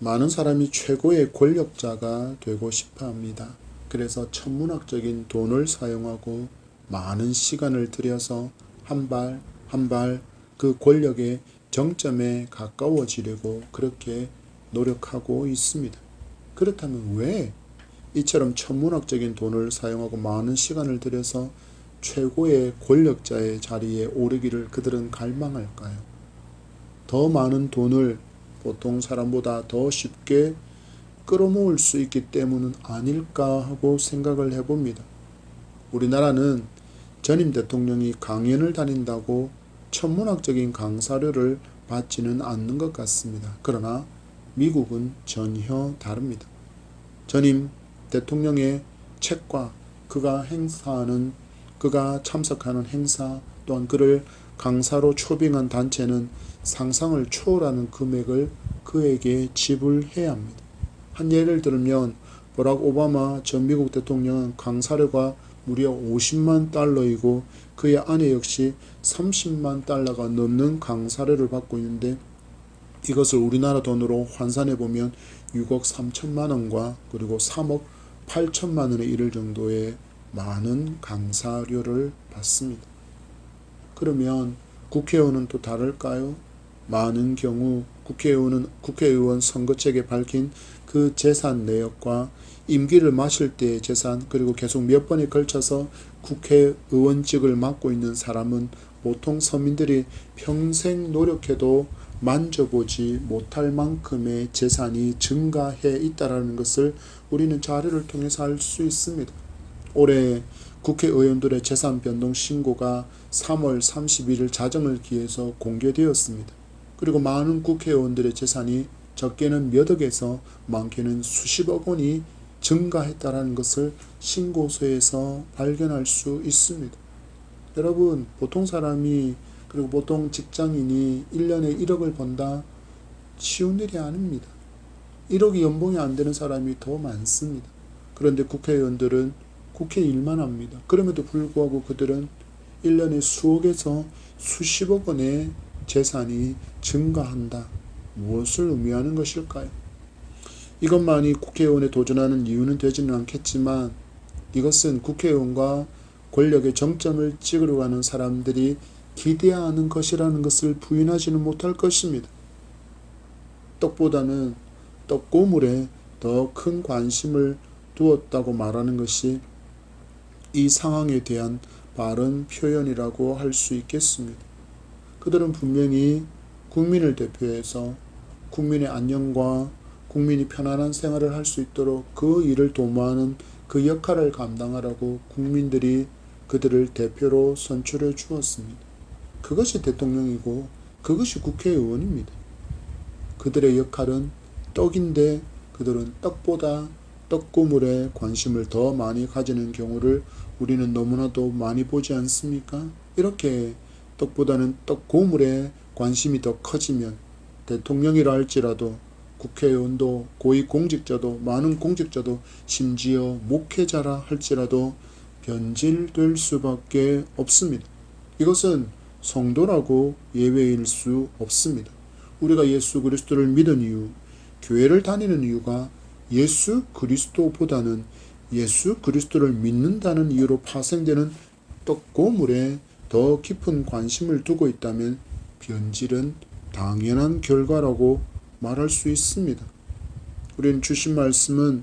많은 사람이 최고의 권력자가 되고 싶어 합니다. 그래서 천문학적인 돈을 사용하고 많은 시간을 들여서 한 발 한 발 그 권력의 정점에 가까워지려고 그렇게 노력하고 있습니다. 그렇다면 왜 이처럼 천문학적인 돈을 사용하고 많은 시간을 들여서 최고의 권력자의 자리에 오르기를 그들은 갈망할까요? 더 많은 돈을 보통 사람보다 더 쉽게 끌어모을 수 있기 때문은 아닐까 하고 생각을 해봅니다. 우리나라는 전임 대통령이 강연을 다닌다고 천문학적인 강사료를 받지는 않는 것 같습니다. 그러나 미국은 전혀 다릅니다. 전임 대통령의 책과 그가 참석하는 행사 또한 그를 강사로 초빙한 단체는 상상을 초월하는 금액을 그에게 지불해야 합니다. 한 예를 들면 버락 오바마 전 미국 대통령은 강사료가 무려 50만 달러이고 그의 아내 역시 30만 달러가 넘는 강사료를 받고 있는데 이것을 우리나라 돈으로 환산해보면 6억 3천만 원과 그리고 3억 8천만 원에 이를 정도의 많은 강사료를 받습니다. 그러면 국회의원은 또 다를까요? 많은 경우 국회의원 선거책에 밝힌 그 재산 내역과 임기를 마실 때의 재산 그리고 계속 몇 번에 걸쳐서 국회의원직을 맡고 있는 사람은 보통 서민들이 평생 노력해도 만져보지 못할 만큼의 재산이 증가해 있다는 것을 우리는 자료를 통해서 알 수 있습니다. 올해 국회의원들의 재산 변동 신고가 3월 31일 자정을 기해서 공개되었습니다. 그리고 많은 국회의원들의 재산이 적게는 몇 억에서 많게는 수십억 원이 증가했다는 것을 신고서에서 발견할 수 있습니다. 여러분, 보통 사람이 그리고 보통 직장인이 1년에 1억을 번다? 쉬운 일이 아닙니다. 1억이 연봉이 안 되는 사람이 더 많습니다. 그런데 국회의원들은 국회 일만 합니다. 그럼에도 불구하고 그들은 1년에 수억에서 수십억 원의 재산이 증가한다. 무엇을 의미하는 것일까요? 이것만이 국회의원에 도전하는 이유는 되지는 않겠지만 이것은 국회의원과 권력의 정점을 찍으러 가는 사람들이 기대하는 것이라는 것을 부인하지는 못할 것입니다. 떡보다는 떡고물에 더 큰 관심을 두었다고 말하는 것이 이 상황에 대한 바른 표현이라고 할 수 있겠습니다. 그들은 분명히 국민을 대표해서 국민의 안녕과 국민이 편안한 생활을 할 수 있도록 그 일을 도모하는 그 역할을 감당하라고 국민들이 그들을 대표로 선출해 주었습니다. 그것이 대통령이고 그것이 국회의원입니다. 그들의 역할은 떡인데 그들은 떡보다 떡고물에 관심을 더 많이 가지는 경우를 우리는 너무나도 많이 보지 않습니까? 이렇게 떡보다는 떡고물에 관심이 더 커지면 대통령이라 할지라도 국회의원도 고위공직자도 많은 공직자도 심지어 목회자라 할지라도 변질될 수밖에 없습니다. 이것은 성도라고 예외일 수 없습니다. 우리가 예수 그리스도를 믿은 이유, 교회를 다니는 이유가 예수 그리스도보다는 예수 그리스도를 믿는다는 이유로 파생되는 떡고물에 더 깊은 관심을 두고 있다면 변질은 당연한 결과라고 말할 수 있습니다. 우리는 주신 말씀은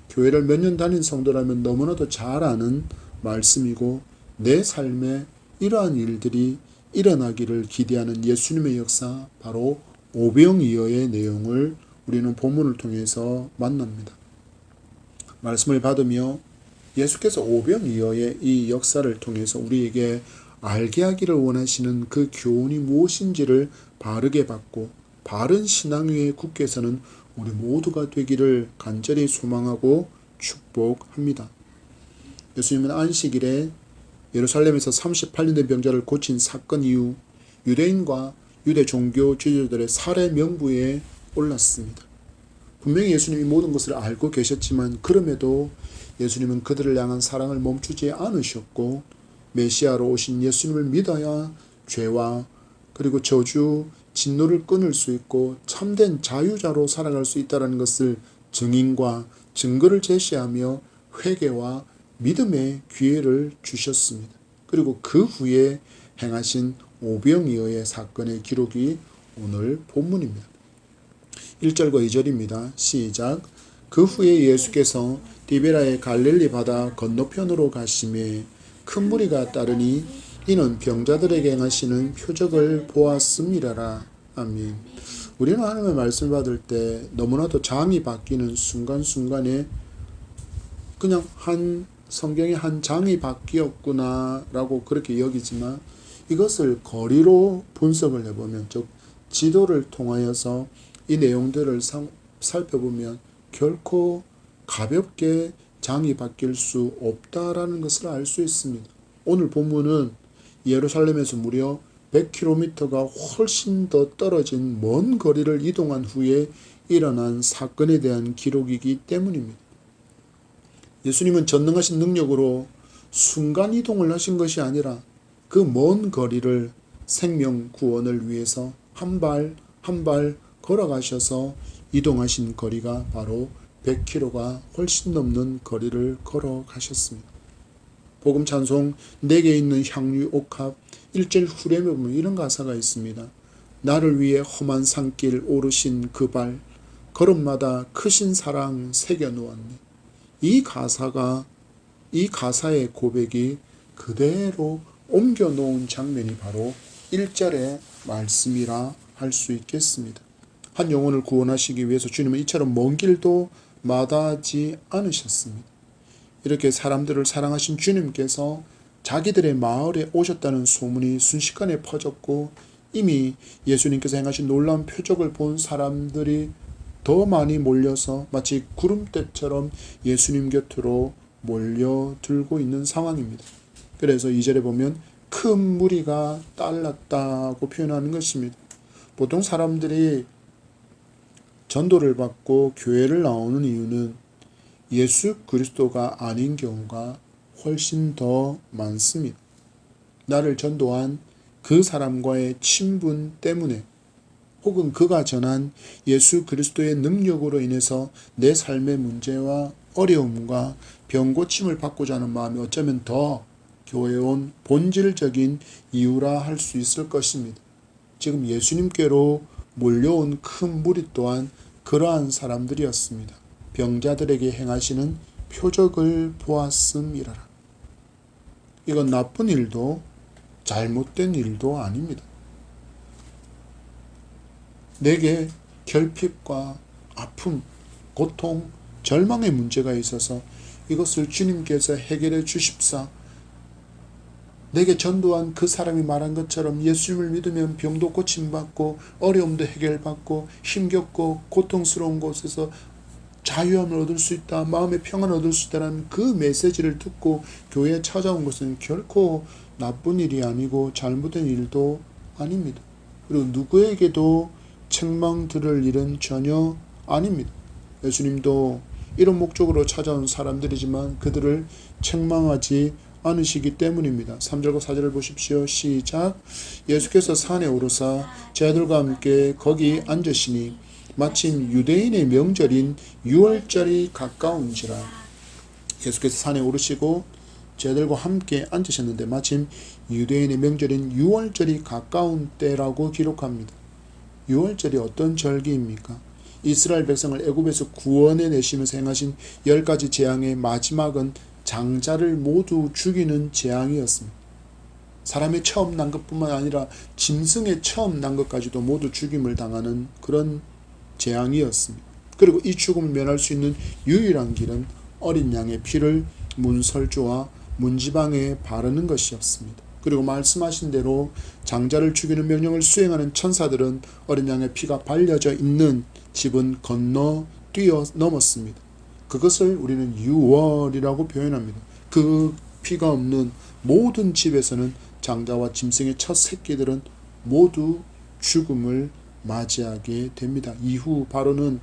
교회를 몇 년 다닌 성도라면 너무나도 잘 아는 말씀이고 내 삶에 이러한 일들이 일어나기를 기대하는 예수님의 역사, 바로 오병이어의 내용을 우리는 본문을 통해서 만납니다. 말씀을 받으며 예수께서 오병이어의 이 역사를 통해서 우리에게 알게 하기를 원하시는 그 교훈이 무엇인지를 바르게 받고 바른 신앙 위에 굳게 서는 우리 모두가 되기를 간절히 소망하고 축복합니다. 예수님은 안식일에 예루살렘에서 38년 된 병자를 고친 사건 이후 유대인과 유대 종교 지도자들의 살해 명부에 올랐습니다. 분명히 예수님이 모든 것을 알고 계셨지만 그럼에도 예수님은 그들을 향한 사랑을 멈추지 않으셨고 메시아로 오신 예수님을 믿어야 죄와 그리고 저주, 진노를 끊을 수 있고 참된 자유자로 살아갈 수 있다는 것을 증인과 증거를 제시하며 회개와 믿음의 기회를 주셨습니다. 그리고 그 후에 행하신 오병이어의 사건의 기록이 오늘 본문입니다. 1절과 2절입니다. 시작. 그 후에 예수께서 디베라의 갈릴리 바다 건너편으로 가시매 큰 무리가 따르니 이는 병자들에게 행하시는 표적을 보았음이라라. 아멘. 우리는 하나님의 말씀을 받을 때 너무나도 장이 바뀌는 순간순간에 그냥 성경의 한 장이 바뀌었구나 라고 그렇게 여기지만 이것을 거리로 분석을 해보면, 즉 지도를 통하여서 이 내용들을 살펴보면 결코 가볍게 장이 바뀔 수 없다라는 것을 알 수 있습니다. 오늘 본문은 예루살렘에서 무려 100km가 훨씬 더 떨어진 먼 거리를 이동한 후에 일어난 사건에 대한 기록이기 때문입니다. 예수님은 전능하신 능력으로 순간 이동을 하신 것이 아니라 그 먼 거리를 생명 구원을 위해서 한 발 한 발 걸어가셔서 이동하신 거리가 바로 100km가 훨씬 넘는 거리를 걸어가셨습니다. 복음 찬송 내게 있는 향유 옥합 1절 후렴에 보면 이런 가사가 있습니다. 나를 위해 험한 산길 오르신 그 발 걸음마다 크신 사랑 새겨놓았네. 이 가사의 고백이 그대로 옮겨놓은 장면이 바로 1절의 말씀이라 할 수 있겠습니다. 한 영혼을 구원하시기 위해서 주님은 이처럼 먼 길도 마다하지 않으셨습니다. 이렇게 사람들을 사랑하신 주님께서 자기들의 마을에 오셨다는 소문이 순식간에 퍼졌고 이미 예수님께서 행하신 놀라운 표적을 본 사람들이 더 많이 몰려서 마치 구름대처럼 예수님 곁으로 몰려들고 있는 상황입니다. 그래서 2절에 보면 큰 무리가 따랐다고 표현하는 것입니다. 보통 사람들이 전도를 받고 교회를 나오는 이유는 예수 그리스도가 아닌 경우가 훨씬 더 많습니다. 나를 전도한 그 사람과의 친분 때문에 혹은 그가 전한 예수 그리스도의 능력으로 인해서 내 삶의 문제와 어려움과 병고침을 받고자 하는 마음이 어쩌면 더 교회에 온 본질적인 이유라 할 수 있을 것입니다. 지금 예수님께로 몰려온 큰 무리 또한 그러한 사람들이었습니다. 병자들에게 행하시는 표적을 보았음이라라. 이건 나쁜 일도 잘못된 일도 아닙니다. 내게 결핍과 아픔, 고통, 절망의 문제가 있어서 이것을 주님께서 해결해 주십사. 내게 전도한 그 사람이 말한 것처럼 예수님을 믿으면 병도 고침받고 어려움도 해결받고 힘겹고 고통스러운 곳에서 자유함을 얻을 수 있다, 마음의 평안을 얻을 수 있다는 그 메시지를 듣고 교회에 찾아온 것은 결코 나쁜 일이 아니고 잘못된 일도 아닙니다. 그리고 누구에게도 책망 들을 일은 전혀 아닙니다. 예수님도 이런 목적으로 찾아온 사람들이지만 그들을 책망하지 않으시기 때문입니다. 3절과 4절을 보십시오. 시작. 예수께서 산에 오르사 제자들과 함께 거기 앉으시니 마침 유대인의 명절인 유월절이 가까운지라. 예수께서 산에 오르시고 제자들과 함께 앉으셨는데 마침 유대인의 명절인 유월절이 가까운 때라고 기록합니다. 유월절이 어떤 절기입니까? 이스라엘 백성을 애굽에서 구원해 내시면서 행하신 10가지 재앙의 마지막은 장자를 모두 죽이는 재앙이었습니다. 사람의 처음 난 것뿐만 아니라 짐승의 처음 난 것까지도 모두 죽임을 당하는 그런 재앙이었습니다. 그리고 이 죽음을 면할 수 있는 유일한 길은 어린 양의 피를 문설주와 문지방에 바르는 것이었습니다. 그리고 말씀하신 대로 장자를 죽이는 명령을 수행하는 천사들은 어린 양의 피가 발려져 있는 집은 건너 뛰어 넘었습니다. 그것을 우리는 유월이라고 표현합니다. 그 피가 없는 모든 집에서는 장자와 짐승의 첫 새끼들은 모두 죽음을 맞이하게 됩니다. 이후 바로는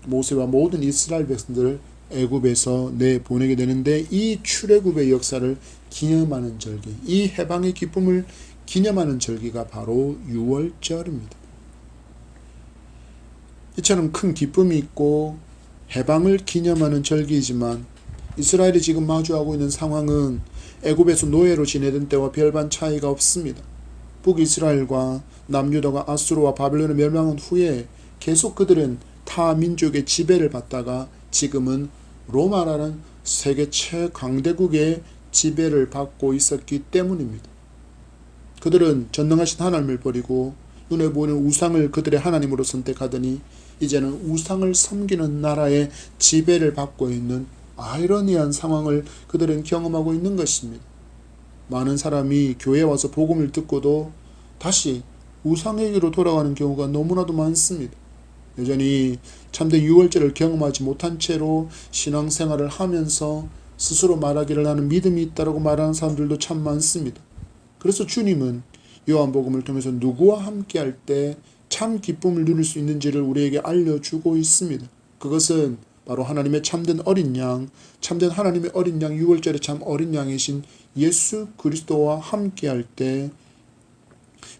모세와 모든 이스라엘 백성들을 애굽에서 내보내게 되는데 이 출애굽의 역사를 기념하는 절기, 이 해방의 기쁨을 기념하는 절기가 바로 유월절입니다. 이처럼 큰 기쁨이 있고 해방을 기념하는 절기이지만 이스라엘이 지금 마주하고 있는 상황은 애굽에서 노예로 지내던 때와 별반 차이가 없습니다. 북이스라엘과 남유다가 아수르와 바벨론에 멸망한 후에 계속 그들은 타 민족의 지배를 받다가 지금은 로마라는 세계 최강대국의 지배를 받고 있었기 때문입니다. 그들은 전능하신 하나님을 버리고 눈에 보이는 우상을 그들의 하나님으로 선택하더니 이제는 우상을 섬기는 나라의 지배를 받고 있는 아이러니한 상황을 그들은 경험하고 있는 것입니다. 많은 사람이 교회에 와서 복음을 듣고도 다시 우상에게로 돌아가는 경우가 너무나도 많습니다. 여전히 참된 유월절을 경험하지 못한 채로 신앙생활을 하면서 스스로 말하기를 나는 믿음이 있다고 말하는 사람들도 참 많습니다. 그래서 주님은 요한복음을 통해서 누구와 함께할 때 참 기쁨을 누릴 수 있는지를 우리에게 알려주고 있습니다. 그것은 바로 하나님의 참된 어린 양, 참된 하나님의 어린 양, 유월절의 참 어린 양이신 예수 그리스도와 함께할 때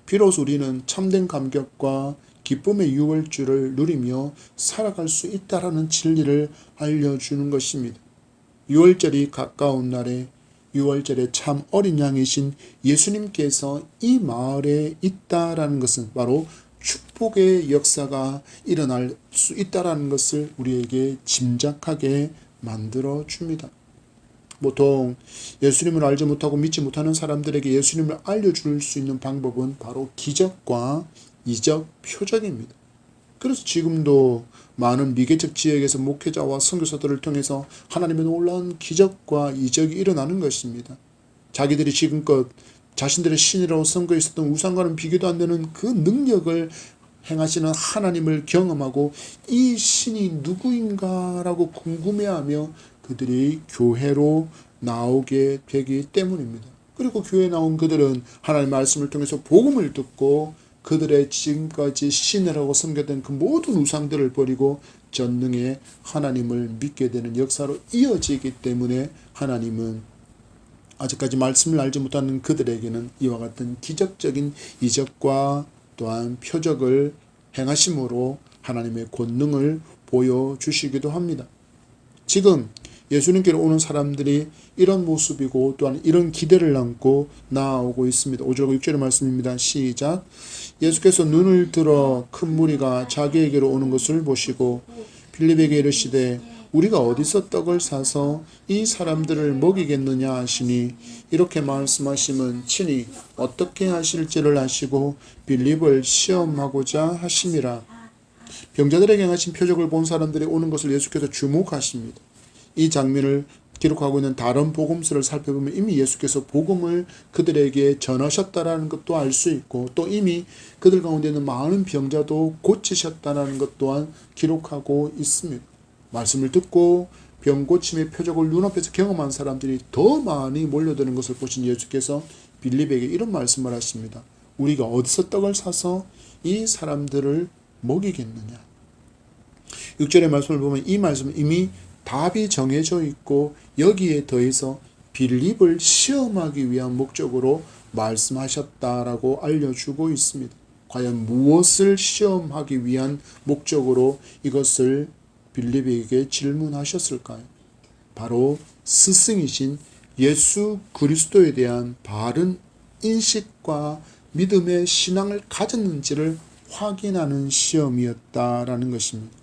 비로소 우리는 참된 감격과 기쁨의 유월절을 누리며 살아갈 수 있다라는 진리를 알려주는 것입니다. 유월절이 가까운 날에 유월절의 참 어린 양이신 예수님께서 이 마을에 있다라는 것은 바로 축복의 역사가 일어날 수 있다라는 것을 우리에게 짐작하게 만들어 줍니다. 보통 예수님을 알지 못하고 믿지 못하는 사람들에게 예수님을 알려줄 수 있는 방법은 바로 기적과 이적, 표적입니다. 그래서 지금도 많은 미개척 지역에서 목회자와 선교사들을 통해서 하나님의 놀라운 기적과 이적이 일어나는 것입니다. 자기들이 지금껏 자신들의 신이라고 선거에 있었던 우상과는 비교도 안 되는 그 능력을 행하시는 하나님을 경험하고 이 신이 누구인가라고 궁금해하며 그들이 교회로 나오게 되기 때문입니다. 그리고 교회에 나온 그들은 하나님의 말씀을 통해서 복음을 듣고 그들의 지금까지 신이라고 섬겼던 그 모든 우상들을 버리고 전능의 하나님을 믿게 되는 역사로 이어지기 때문에 하나님은 아직까지 말씀을 알지 못하는 그들에게는 이와 같은 기적적인 이적과 또한 표적을 행하심으로 하나님의 권능을 보여주시기도 합니다. 지금 예수님께로 오는 사람들이 이런 모습이고 또한 이런 기대를 안고 나아오고 있습니다. 5절과 6절의 말씀입니다. 시작. 예수께서 눈을 들어 큰 무리가 자기에게로 오는 것을 보시고 빌립에게 이르시되 우리가 어디서 떡을 사서 이 사람들을 먹이겠느냐 하시니 이렇게 말씀하심은 친히 어떻게 하실지를 아시고 빌립을 시험하고자 하심이라. 병자들에게 행하신 표적을 본 사람들이 오는 것을 예수께서 주목하십니다. 이 장면을 기록하고 있는 다른 복음서를 살펴보면 이미 예수께서 복음을 그들에게 전하셨다라는 것도 알 수 있고 또 이미 그들 가운데 있는 많은 병자도 고치셨다라는 것 또한 기록하고 있습니다. 말씀을 듣고 병 고침의 표적을 눈앞에서 경험한 사람들이 더 많이 몰려드는 것을 보신 예수께서 빌립에게 이런 말씀을 하십니다. 우리가 어디서 떡을 사서 이 사람들을 먹이겠느냐. 6절의 말씀을 보면 이 말씀은 이미 답이 정해져 있고 여기에 더해서 빌립을 시험하기 위한 목적으로 말씀하셨다라고 알려주고 있습니다. 과연 무엇을 시험하기 위한 목적으로 이것을 빌립에게 질문하셨을까요? 바로 스승이신 예수 그리스도에 대한 바른 인식과 믿음의 신앙을 가졌는지를 확인하는 시험이었다라는 것입니다.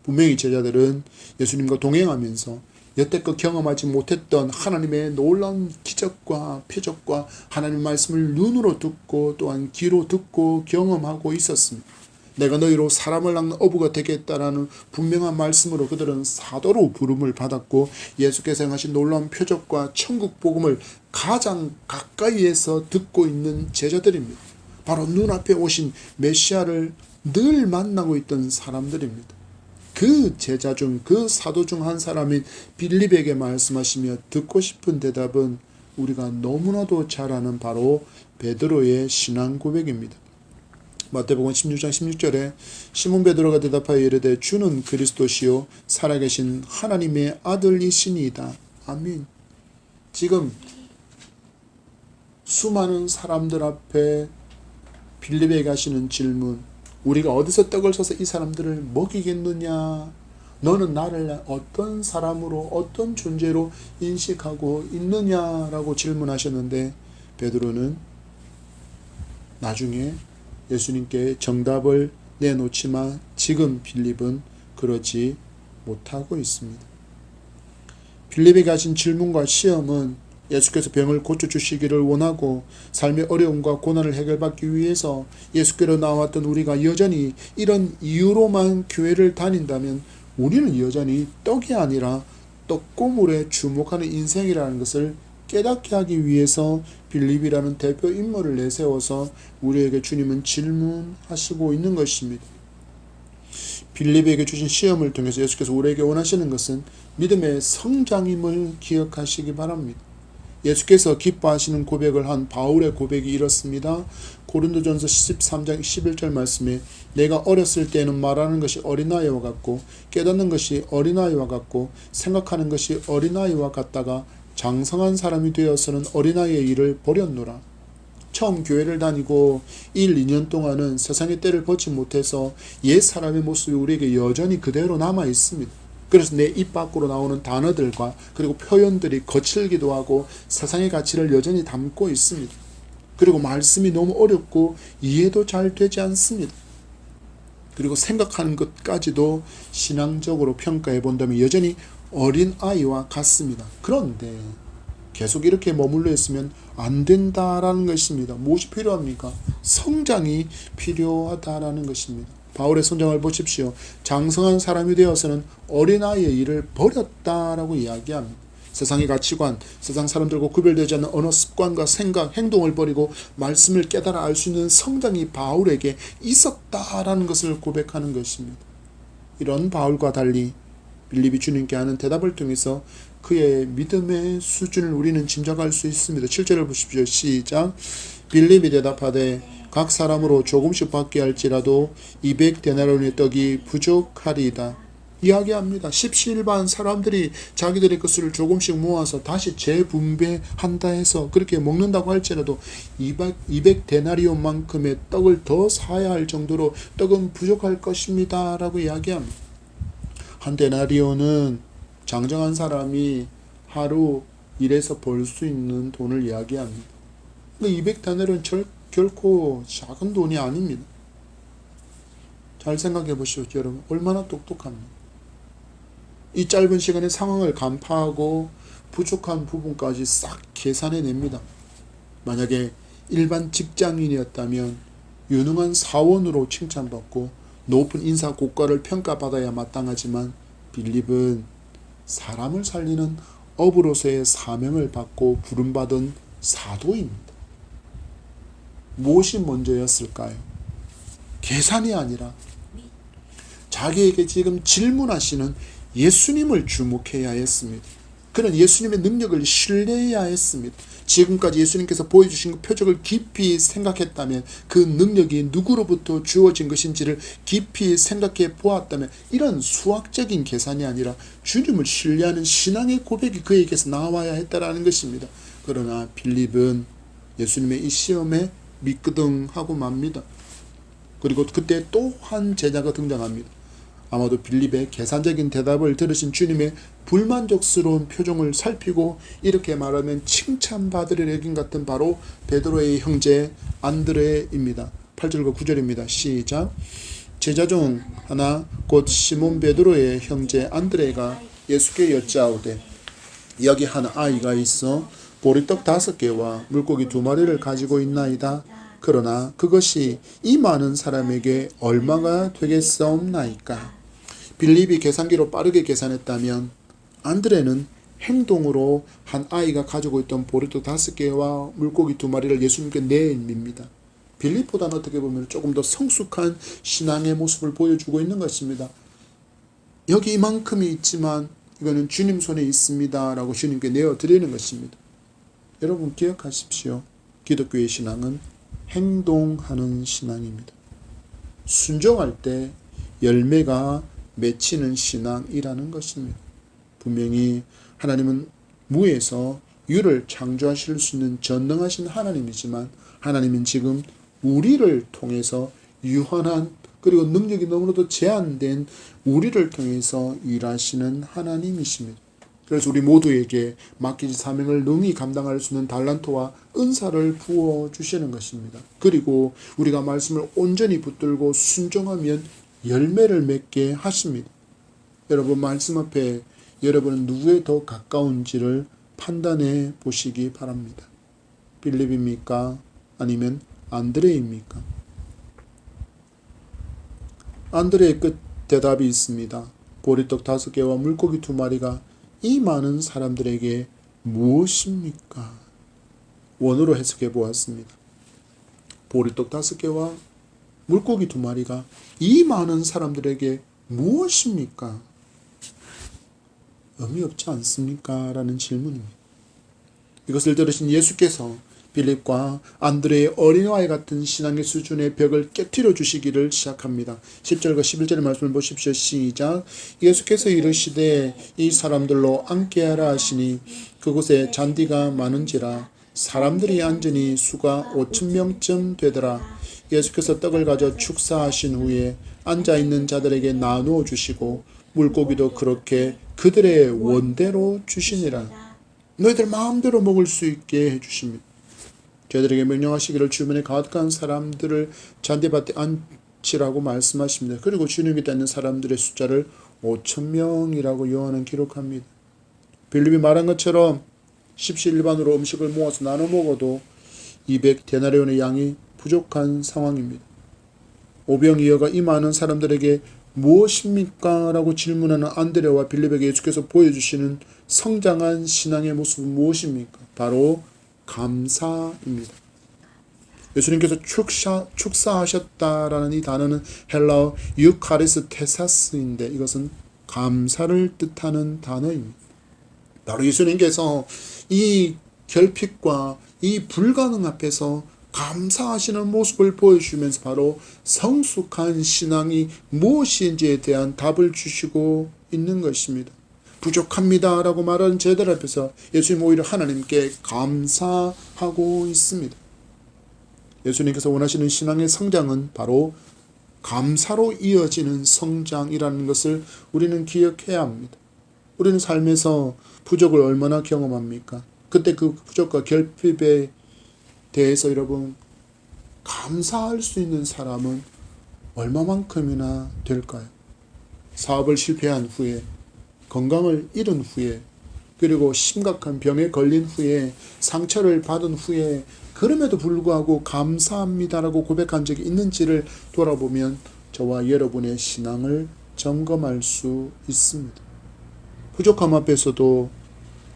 분명히 제자들은 예수님과 동행하면서 여태껏 경험하지 못했던 하나님의 놀라운 기적과 표적과 하나님의 말씀을 눈으로 듣고 또한 귀로 듣고 경험하고 있었습니다. 내가 너희로 사람을 낚는 어부가 되겠다라는 분명한 말씀으로 그들은 사도로 부름을 받았고 예수께서 행하신 놀라운 표적과 천국 복음을 가장 가까이에서 듣고 있는 제자들입니다. 바로 눈앞에 오신 메시아를 늘 만나고 있던 사람들입니다. 그 제자 중, 그 사도 중 한 사람인 빌립에게 말씀하시며 듣고 싶은 대답은 우리가 너무나도 잘 아는 바로 베드로의 신앙 고백입니다. 마태복음 16장 16절에 시몬 베드로가 대답하여 이르되 주는 그리스도시요 살아계신 하나님의 아들이시니이다. 아멘. 지금 수많은 사람들 앞에 빌립에게 하시는 질문, 우리가 어디서 떡을 사서 이 사람들을 먹이겠느냐? 너는 나를 어떤 사람으로 어떤 존재로 인식하고 있느냐라고 질문하셨는데 베드로는 나중에 예수님께 정답을 내놓지만 지금 빌립은 그러지 못하고 있습니다. 빌립이 가진 질문과 시험은 예수께서 병을 고쳐주시기를 원하고 삶의 어려움과 고난을 해결받기 위해서 예수께로 나왔던 우리가 여전히 이런 이유로만 교회를 다닌다면 우리는 여전히 떡이 아니라 떡고물에 주목하는 인생이라는 것을 깨닫게 하기 위해서 빌립이라는 대표 인물을 내세워서 우리에게 주님은 질문하시고 있는 것입니다. 빌립에게 주신 시험을 통해서 예수께서 우리에게 원하시는 것은 믿음의 성장임을 기억하시기 바랍니다. 예수께서 기뻐하시는 고백을 한 바울의 고백이 이렇습니다. 고린도전서 13장 11절 말씀에 내가 어렸을 때는 말하는 것이 어린아이와 같고 깨닫는 것이 어린아이와 같고 생각하는 것이 어린아이와 같다가 장성한 사람이 되어서는 어린아이의 일을 버렸노라. 처음 교회를 다니고 1, 2년 동안은 세상의 때를 벗지 못해서 옛 사람의 모습이 우리에게 여전히 그대로 남아 있습니다. 그래서 내 입 밖으로 나오는 단어들과 그리고 표현들이 거칠기도 하고 세상의 가치를 여전히 담고 있습니다. 그리고 말씀이 너무 어렵고 이해도 잘 되지 않습니다. 그리고 생각하는 것까지도 신앙적으로 평가해 본다면 여전히 어린아이와 같습니다. 그런데 계속 이렇게 머물러 있으면 안 된다라는 것입니다. 무엇이 필요합니까? 성장이 필요하다라는 것입니다. 바울의 성장을 보십시오. 장성한 사람이 되어서는 어린아이의 일을 버렸다라고 이야기합니다. 세상의 가치관, 세상 사람들과 구별되지 않는 언어 습관과 생각, 행동을 버리고 말씀을 깨달아 알 수 있는 성장이 바울에게 있었다라는 것을 고백하는 것입니다. 이런 바울과 달리 빌립이 주님께 하는 대답을 통해서 그의 믿음의 수준을 우리는 짐작할 수 있습니다. 7절을 보십시오. 시작. 빌립이 대답하되 각 사람으로 조금씩 받게 할지라도 200데나리온의 떡이 부족하리이다. 이야기합니다. 십시일반 사람들이 자기들의 것을 조금씩 모아서 다시 재분배한다 해서 그렇게 먹는다고 할지라도 200데나리온만큼의 떡을 더 사야 할 정도로 떡은 부족할 것입니다 라고 이야기합니다. 한 데나리온은 장정한 사람이 하루 일해서 벌 수 있는 돈을 이야기합니다. 200데나리온은 결코 작은 돈이 아닙니다. 잘 생각해 보시오 여러분. 얼마나 똑똑합니까? 이 짧은 시간에 상황을 간파하고 부족한 부분까지 싹 계산해냅니다. 만약에 일반 직장인이었다면 유능한 사원으로 칭찬받고 높은 인사 고과를 평가받아야 마땅하지만 빌립은 사람을 살리는 업으로서의 사명을 받고 부름받은 사도입니다. 무엇이 먼저였을까요? 계산이 아니라 자기에게 지금 질문하시는 예수님을 주목해야 했습니다. 그는 예수님의 능력을 신뢰해야 했습니다. 지금까지 예수님께서 보여주신 그 표적을 깊이 생각했다면 그 능력이 누구로부터 주어진 것인지를 깊이 생각해 보았다면 이런 수학적인 계산이 아니라 주님을 신뢰하는 신앙의 고백이 그에게서 나와야 했다라는 것입니다. 그러나 빌립은 예수님의 이 시험에 미끄덩하고 맙니다. 그리고 그때 또 한 제자가 등장합니다. 아마도 빌립의 계산적인 대답을 들으신 주님의 불만족스러운 표정을 살피고 이렇게 말하면 칭찬받으려 여긴 같은 바로 베드로의 형제 안드레입니다. 8절과 9절입니다. 시작. 제자 중 하나 곧 시몬 베드로의 형제 안드레가 예수께 여짜오되 여기 한 아이가 있어 보리떡 5개와 물고기 2마리를 가지고 있나이다. 그러나 그것이 이 많은 사람에게 얼마가 되겠사옵나이까. 빌립이 계산기로 빠르게 계산했다면 안드레는 행동으로 한 아이가 가지고 있던 보리떡 5개와 물고기 2마리를 예수님께 내밉니다. 빌립보다는 어떻게 보면 조금 더 성숙한 신앙의 모습을 보여주고 있는 것입니다. 여기 이만큼이 있지만 이거는 주님 손에 있습니다 라고 주님께 내어드리는 것입니다. 여러분 기억하십시오. 기독교의 신앙은 행동하는 신앙입니다. 순종할 때 열매가 맺히는 신앙이라는 것입니다. 분명히 하나님은 무에서 유를 창조하실 수 있는 전능하신 하나님이지만 하나님은 지금 우리를 통해서 유한한 그리고 능력이 너무나도 제한된 우리를 통해서 일하시는 하나님이십니다. 그래서 우리 모두에게 맡기신 사명을 능히 감당할 수 있는 달란트와 은사를 부어주시는 것입니다. 그리고 우리가 말씀을 온전히 붙들고 순종하면 열매를 맺게 하십니다. 여러분, 말씀 앞에 여러분은 누구에 더 가까운지를 판단해 보시기 바랍니다. 빌립입니까? 아니면 안드레입니까? 안드레의 끝 대답이 있습니다. 보리떡 5개와 물고기 2마리가 이 많은 사람들에게 무엇입니까? 원어로 해석해 보았습니다. 보리떡 5개와 물고기 2마리가 이 많은 사람들에게 무엇입니까? 의미 없지 않습니까? 라는 질문입니다. 이것을 들으신 예수께서 빌립과 안드레의 어린아이 같은 신앙의 수준의 벽을 깨트려 주시기를 시작합니다. 10절과 11절의 말씀을 보십시오. 시작. 예수께서 이르시되 이 사람들로 앉게하라 하시니 그곳에 잔디가 많은지라 사람들이 앉으니 수가 5,000명쯤 되더라. 예수께서 떡을 가져 축사하신 후에 앉아있는 자들에게 나누어 주시고 물고기도 그렇게 그들의 원대로 주시니라. 너희들 마음대로 먹을 수 있게 해주십니다. 저희들에게 명령하시기를 주변에 가득한 사람들을 잔디밭에 앉히라고 말씀하십니다. 그리고 주님께 있는 사람들의 숫자를 5,000명이라고 요한은 기록합니다. 빌립이 말한 것처럼 십시일반으로 음식을 모아서 나눠 먹어도 200데나리온의 양이 부족한 상황입니다. 오병이어가 이 많은 사람들에게 무엇입니까? 라고 질문하는 안드레와 빌립에게 예수께서 보여주시는 성장한 신앙의 모습은 무엇입니까? 바로 감사입니다. 예수님께서 축사하셨다라는 이 단어는 헬라어 유카리스 테사스인데 이것은 감사를 뜻하는 단어입니다. 바로 예수님께서 이 결핍과 이 불가능 앞에서 감사하시는 모습을 보여주면서 바로 성숙한 신앙이 무엇인지에 대한 답을 주시고 있는 것입니다. 부족합니다 라고 말하는 저희들 앞에서 예수님 오히려 하나님께 감사하고 있습니다. 예수님께서 원하시는 신앙의 성장은 바로 감사로 이어지는 성장이라는 것을 우리는 기억해야 합니다. 우리는 삶에서 부족을 얼마나 경험합니까? 그때 그 부족과 결핍에 대해서 여러분 감사할 수 있는 사람은 얼마만큼이나 될까요? 사업을 실패한 후에, 건강을 잃은 후에, 그리고 심각한 병에 걸린 후에, 상처를 받은 후에 그럼에도 불구하고 감사합니다라고 고백한 적이 있는지를 돌아보면 저와 여러분의 신앙을 점검할 수 있습니다. 부족함 앞에서도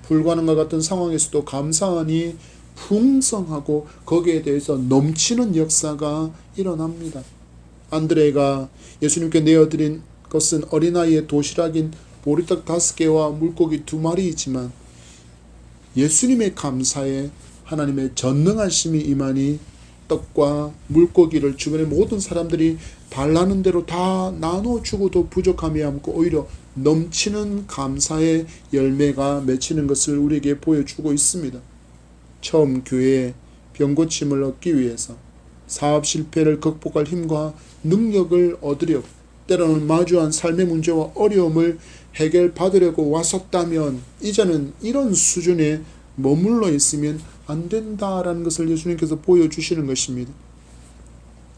불가능과 같은 상황에서도 감사하니 풍성하고 거기에 대해서 넘치는 역사가 일어납니다. 안드레가 예수님께 내어드린 것은 어린아이의 도시락인 보리떡 5개와 물고기 2마리이지만 예수님의 감사에 하나님의 전능하심이 임하니 떡과 물고기를 주변의 모든 사람들이 달라는 대로 다 나눠주고도 부족함이 없고 오히려 넘치는 감사의 열매가 맺히는 것을 우리에게 보여주고 있습니다. 처음 교회에 병고침을 얻기 위해서 사업 실패를 극복할 힘과 능력을 얻으려고 때로는 마주한 삶의 문제와 어려움을 해결받으려고 왔었다면 이제는 이런 수준에 머물러 있으면 안 된다라는 것을 예수님께서 보여주시는 것입니다.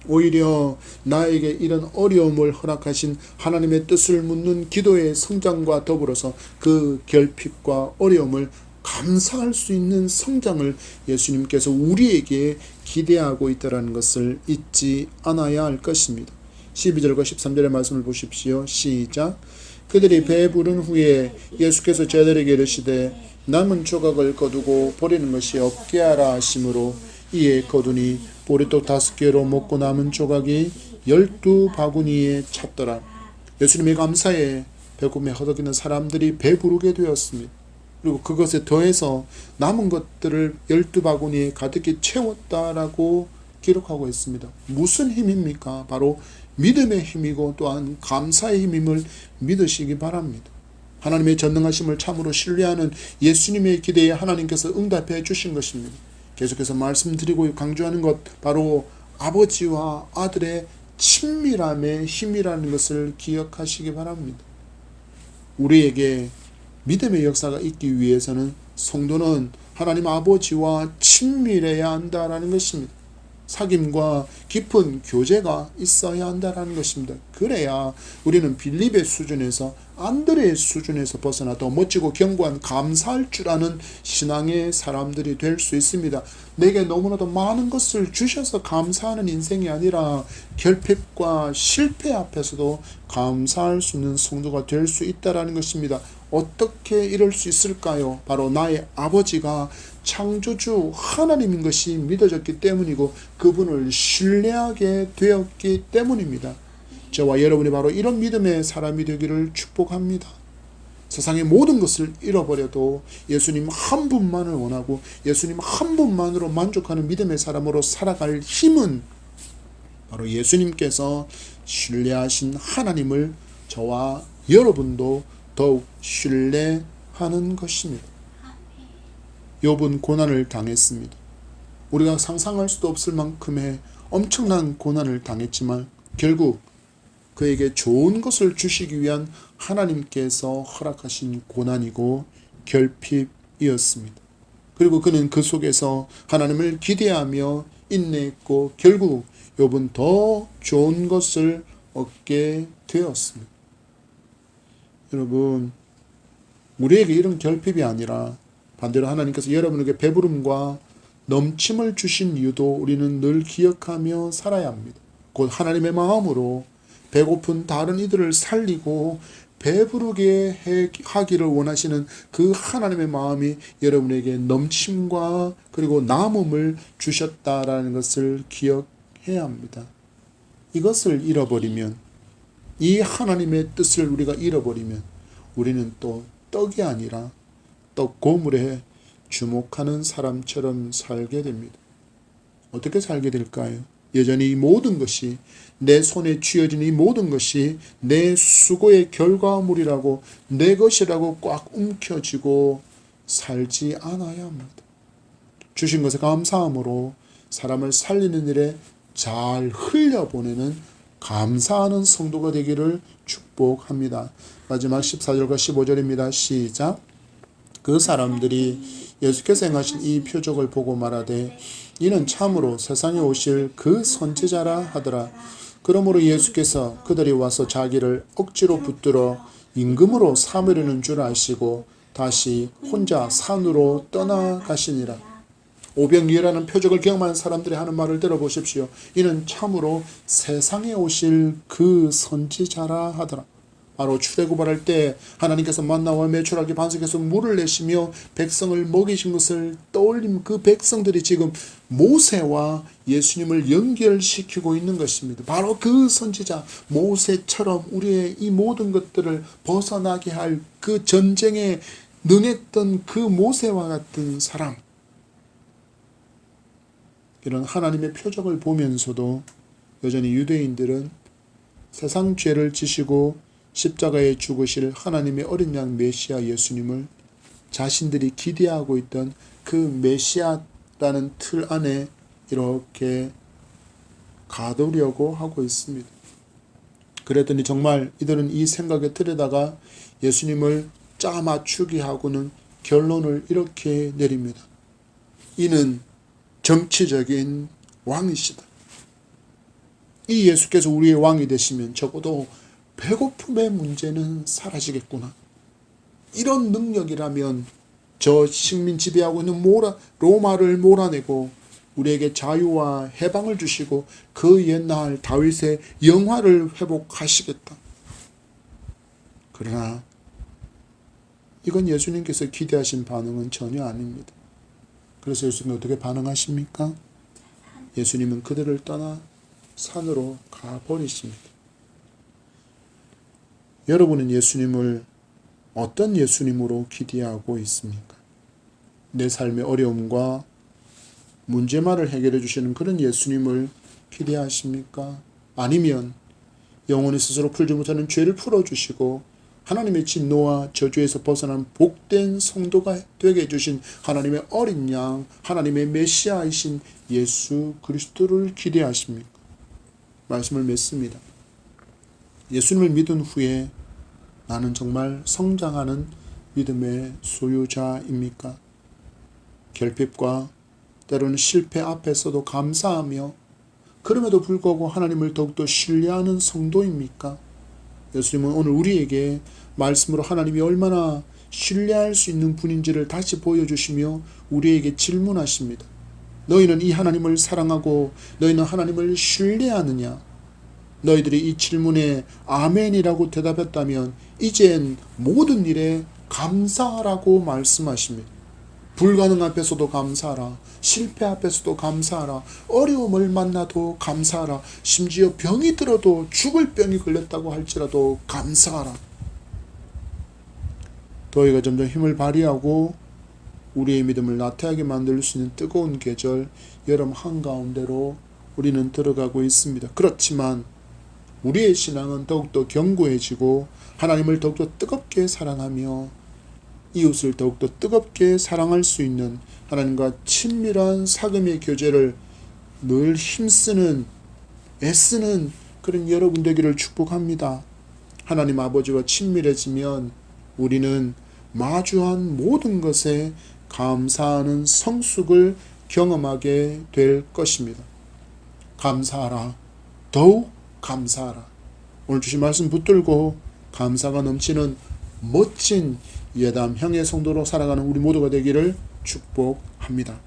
오히려 나에게 이런 어려움을 허락하신 하나님의 뜻을 묻는 기도의 성장과 더불어서 그 결핍과 어려움을 감사할 수 있는 성장을 예수님께서 우리에게 기대하고 있다는 것을 잊지 않아야 할 것입니다. 12절과 13절의 말씀을 보십시오. 시작. 그들이 배부른 후에 예수께서 저들에게 이르시되 남은 조각을 거두고 버리는 것이 없게 하라 하심으로 이에 거두니 보리떡 5개로 먹고 남은 조각이 12바구니에 찼더라. 예수님의 감사에 배고픔에 허덕이는 사람들이 배부르게 되었습니다. 그리고 그것에 더해서 남은 것들을 12바구니에 가득히 채웠다라고 기록하고 있습니다. 무슨 힘입니까? 바로 믿음의 힘이고 또한 감사의 힘임을 믿으시기 바랍니다. 하나님의 전능하심을 참으로 신뢰하는 예수님의 기대에 하나님께서 응답해 주신 것입니다. 계속해서 말씀드리고 강조하는 것 바로 아버지와 아들의 친밀함의 힘이라는 것을 기억하시기 바랍니다. 우리에게 믿음의 역사가 있기 위해서는 성도는 하나님 아버지와 친밀해야 한다라는 것입니다. 사귐과 깊은 교제가 있어야 한다는 것입니다. 그래야 우리는 빌립의 수준에서 안드레의 수준에서 벗어나 더 멋지고 견고한 감사할 줄 아는 신앙의 사람들이 될 수 있습니다. 내게 너무나도 많은 것을 주셔서 감사하는 인생이 아니라 결핍과 실패 앞에서도 감사할 수 있는 성도가 될 수 있다는 것입니다. 어떻게 이럴 수 있을까요? 바로 나의 아버지가 창조주 하나님인 것이 믿어졌기 때문이고 그분을 신뢰하게 되었기 때문입니다. 저와 여러분이 바로 이런 믿음의 사람이 되기를 축복합니다. 세상의 모든 것을 잃어버려도 예수님 한 분만을 원하고 예수님 한 분만으로 만족하는 믿음의 사람으로 살아갈 힘은 바로 예수님께서 신뢰하신 하나님을 저와 여러분도 더욱 신뢰하는 것입니다. 욥은 고난을 당했습니다. 우리가 상상할 수도 없을 만큼의 엄청난 고난을 당했지만 결국 그에게 좋은 것을 주시기 위한 하나님께서 허락하신 고난이고 결핍이었습니다. 그리고 그는 그 속에서 하나님을 기대하며 인내했고 결국 욥은 더 좋은 것을 얻게 되었습니다. 여러분, 우리에게 이런 결핍이 아니라 반대로 하나님께서 여러분에게 배부름과 넘침을 주신 이유도 우리는 늘 기억하며 살아야 합니다. 곧 하나님의 마음으로 배고픈 다른 이들을 살리고 배부르게 하기를 원하시는 그 하나님의 마음이 여러분에게 넘침과 그리고 남음을 주셨다라는 것을 기억해야 합니다. 이것을 잃어버리면, 이 하나님의 뜻을 우리가 잃어버리면 우리는 또 떡이 아니라 떡 고물에 주목하는 사람처럼 살게 됩니다. 어떻게 살게 될까요? 여전히 이 모든 것이, 내 손에 쥐어진 이 모든 것이 내 수고의 결과물이라고, 내 것이라고 꽉 움켜쥐고 살지 않아야 합니다. 주신 것에 감사함으로 사람을 살리는 일에 잘 흘려보내는 감사하는 성도가 되기를 축복합니다. 마지막 14절과 15절입니다. 시작. 그 사람들이 예수께서 행하신 이 표적을 보고 말하되 이는 참으로 세상에 오실 그 선지자라 하더라. 그러므로 예수께서 그들이 와서 자기를 억지로 붙들어 임금으로 삼으려는 줄 아시고 다시 혼자 산으로 떠나가시니라. 오병이어라는 표적을 경험한 사람들이 하는 말을 들어보십시오. 이는 참으로 세상에 오실 그 선지자라 하더라. 바로 출애굽할 때 하나님께서 만나와 메추라기 반석에서 물을 내시며 백성을 먹이신 것을 떠올림, 그 백성들이 지금 모세와 예수님을 연결시키고 있는 것입니다. 바로 그 선지자 모세처럼 우리의 이 모든 것들을 벗어나게 할 그 전쟁에 능했던 그 모세와 같은 사람, 이런 하나님의 표적을 보면서도 여전히 유대인들은 세상 죄를 지시고 십자가에 죽으실 하나님의 어린 양 메시아 예수님을 자신들이 기대하고 있던 그 메시아라는 틀 안에 이렇게 가두려고 하고 있습니다. 그랬더니 정말 이들은 이 생각의 틀에다가 예수님을 짜맞추기 하고는 결론을 이렇게 내립니다. 이는 정치적인 왕이시다. 이 예수께서 우리의 왕이 되시면 적어도 배고픔의 문제는 사라지겠구나. 이런 능력이라면 저 식민 지배하고 있는 로마를 몰아내고 우리에게 자유와 해방을 주시고 그 옛날 다윗의 영화를 회복하시겠다. 그러나 이건 예수님께서 기대하신 반응은 전혀 아닙니다. 그래서 예수님은 어떻게 반응하십니까? 예수님은 그들을 떠나 산으로 가버리십니다. 여러분은 예수님을 어떤 예수님으로 기대하고 있습니까? 내 삶의 어려움과 문제만을 해결해 주시는 그런 예수님을 기대하십니까? 아니면 영원히 스스로 풀지 못하는 죄를 풀어주시고 하나님의 진노와 저주에서 벗어난 복된 성도가 되게 해주신 하나님의 어린 양, 하나님의 메시아이신 예수 그리스도를 기대하십니까? 말씀을 맺습니다. 예수님을 믿은 후에 나는 정말 성장하는 믿음의 소유자입니까? 결핍과 때로는 실패 앞에서도 감사하며 그럼에도 불구하고 하나님을 더욱더 신뢰하는 성도입니까? 예수님은 오늘 우리에게 말씀으로 하나님이 얼마나 신뢰할 수 있는 분인지를 다시 보여주시며 우리에게 질문하십니다. 너희는 이 하나님을 사랑하고 너희는 하나님을 신뢰하느냐? 너희들이 이 질문에 아멘이라고 대답했다면 이젠 모든 일에 감사하라고 말씀하십니다. 불가능 앞에서도 감사하라. 실패 앞에서도 감사하라. 어려움을 만나도 감사하라. 심지어 병이 들어도 죽을 병이 걸렸다고 할지라도 감사하라. 더위가 점점 힘을 발휘하고 우리의 믿음을 나태하게 만들 수 있는 뜨거운 계절, 여름 한가운데로 우리는 들어가고 있습니다. 그렇지만 우리의 신앙은 더욱더 견고해지고 하나님을 더욱더 뜨겁게 사랑하며 이웃을 더욱더 뜨겁게 사랑할 수 있는 하나님과 친밀한 사귐의 교제를 늘 힘쓰는, 애쓰는 그런 여러분 되기를 축복합니다. 하나님 아버지와 친밀해지면 우리는 마주한 모든 것에 감사하는 성숙을 경험하게 될 것입니다. 감사하라. 더욱 감사하라. 오늘 주신 말씀 붙들고 감사가 넘치는 멋진 예담 형의 성도로 살아가는 우리 모두가 되기를 축복합니다.